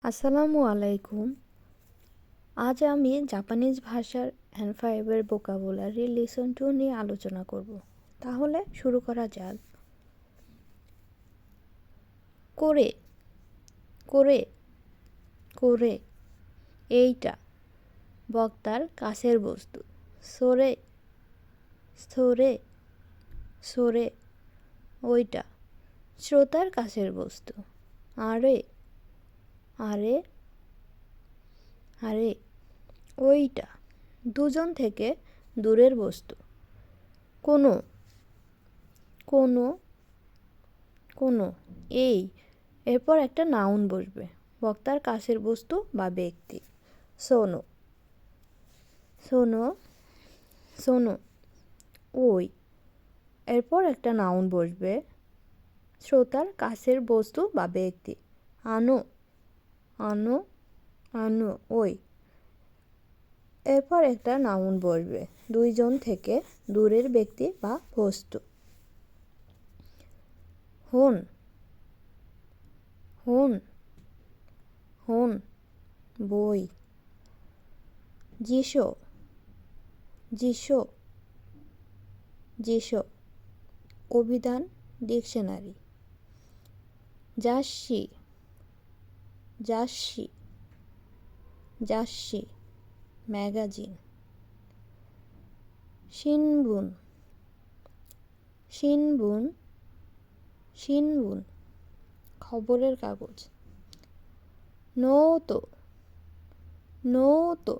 আসসালামু আলাইকুম। আজ আমি জাপানিজ ভাষার N5-এর ভোকাবুলারি লিসন 2 নিয়ে আলোচনা করব। তাহলে শুরু করা যাক। করে, করে, করে, এইটা বক্তার কাছের বস্তু। সরে, সরে, সরে, ওইটা শ্রোতার কাছের বস্তু। আরে, আরে, আরে, ওইটা দুজন থেকে দূরের বস্তু। কোনো, কোনো, কোনো, এই এরপর একটা নাউন বসবে, বক্তার কাছের বস্তু বা ব্যক্তি। শোনো, শোনো, শোনো, ওই এরপর একটা নাউন বসবে, শ্রোতার কাছের বস্তু বা ব্যক্তি। আনো, আনো, আনো, ওই এরপর একটা নাউন বসবে, দুইজন থেকে দূরের ব্যক্তি বা বস্তু। হন, হন, হন, বই। যিশো, যিশো, যিশো, অভিধান ডিকশনারি। যাসি, যাসি, যাসি, ম্যাগাজিন। শিনবুন, শিনবুন, শিনবুন, খবরের কাগজ। নোতো, নোতো,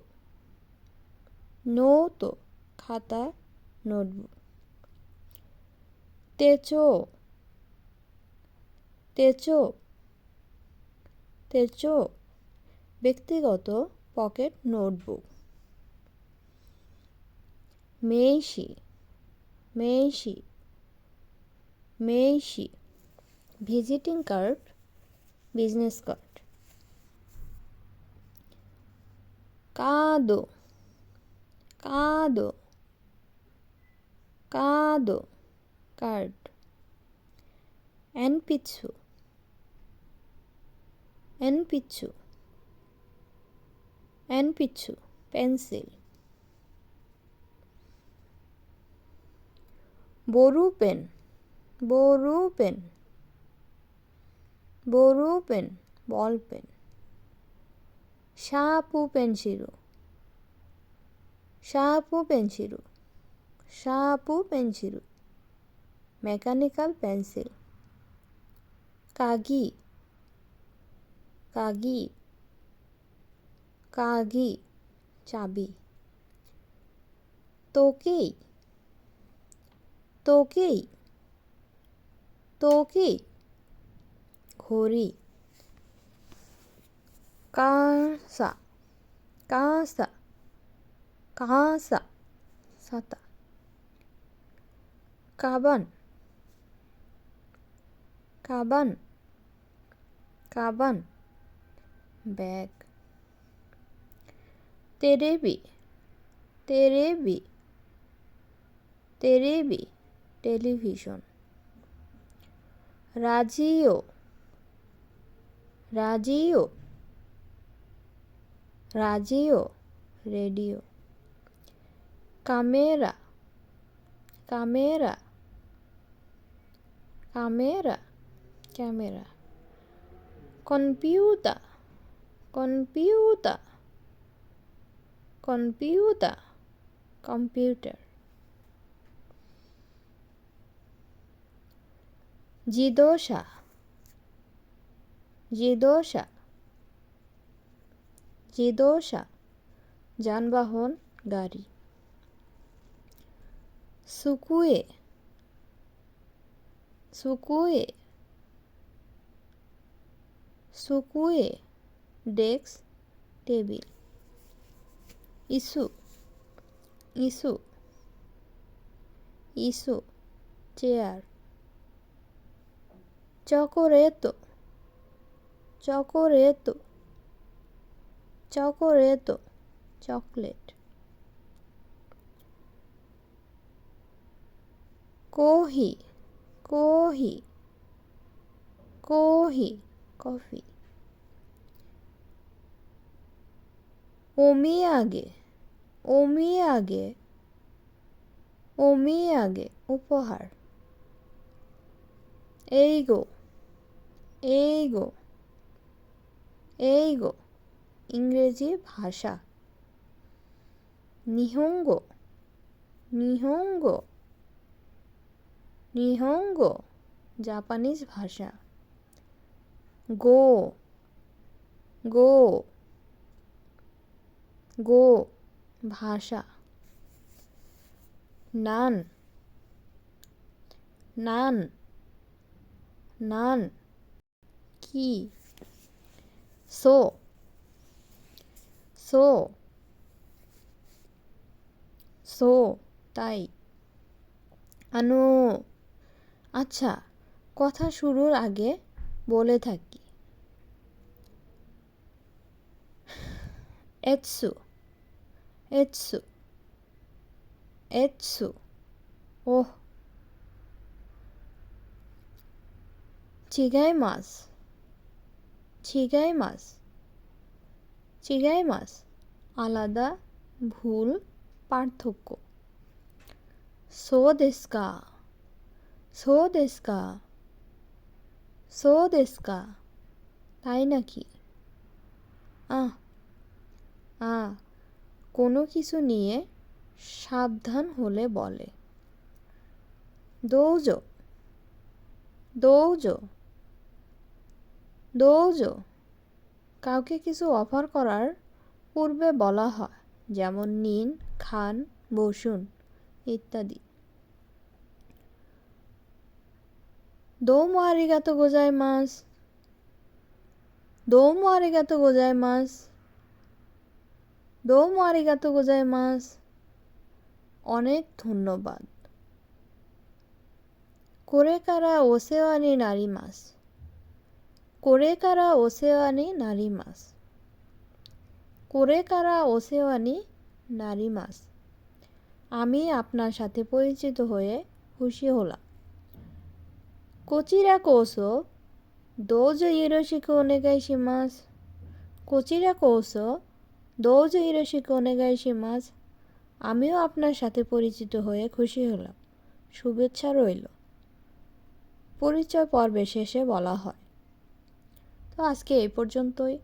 নোতো, খাতা, নোটবুক। তেচো, তেচো, তেচো, ব্যক্তিগত পকেট নোটবুক। মেইশি, মেইশি, মেইশি, ভিজিটিং কার্ড, বিজনেস কার্ড। কাদো, কাদো, কাদো, কার্ড। এনপিছু, এনপিছু, এনপিছু, পেন্সিল। বড়ু পেন, বড়ু পেন, বড়ু পেন, বল পেন। শার্পু পেন্সিলু, শার্পু পেন্সিলু, শার্পু পেন্সিলু, মেকানিক্যাল পেন্সিল। কাগি, কাগি, কাগি, চাবি। তোকেই, তোকেই, তোকেই, ঘড়ি। কাঁসা, কাঁসা, কাঁসা, ছাতা। কাবান, কাবান, কাবান, ব্যাগ। তেরেবি, তেরেবি, তেরেবি, টেলিভিশন। রাজিও, রাজিও, রাজিও, radio. Camera, camera, camera, camera. Computer, computer, computer, computer. জিদোসা, জিদোসা, জিদোসা, যানবাহন, গাড়ি। সুকুয়ে, সুকুয়ে, সুকুয়ে, ডেস্ক, টেবিল। ইস্যু, ইস্যু, ইস্যু, চেয়ার। চকোরেতো, চকোরেতো, চকোরেতো, চকলেট। কোহি, কোহি, কোহি, কফি। ওমিয়াগে ওমিয়াগে ওমিয়াগে উপহার। এইগো এইগো এইগো ইংরেজি ভাষা। নিহঙ্গো নিহঙ্গো নিহঙ্গো জাপানিজ ভাষা। গো গো গো ভাষা। নান নান নান কি। সো সো সো তাই। আনো আচ্ছা, কথা শুরুর আগে বলে থাকি। এৎসু এৎসু এৎসু ওহ। চিগাইমাস চিগাইমাস চিগাইমাস আলাদা, ভুল, পার্থক্য। সো দেস্কা সো দেস্কা সো দেস্কা তাই নাকি। আহ কোনো কিছু নিয়ে সাবধান হলে বলে। দৌজো দৌজো দৌজো কাউকে কিছু অফার করার পূর্বে বলা হয়, যেমন নিন, খান, বসুন ইত্যাদি। দোমো আরিগাতো গোজাইমাস দোমো আরিগাতো গোজাইমাস দোমো আরিগাতো গোজাইমাস অনেক ধন্যবাদ। কোরেকারা ওসেওয়া নি নারিমাস কোরেকারা ওসেওয়া নি নারিমাস কোরেকারা ওসেওয়া নি নারিমাস আমি আপনার সাথে পরিচিত হয়ে খুশি হলাম। কোচিরা কোসো দোজো ইরোশিকু ওনেগাইশিমাস কোচিরা কোসো দোজো ইরোশিকু ওনেগাইশিমাস আমিও আপনার সাথে পরিচিত হয়ে খুশি হলাম, শুভেচ্ছা রইল। পরিচয় পর্বের শেষে বলা হয়। তো আজকে এই পর্যন্তই।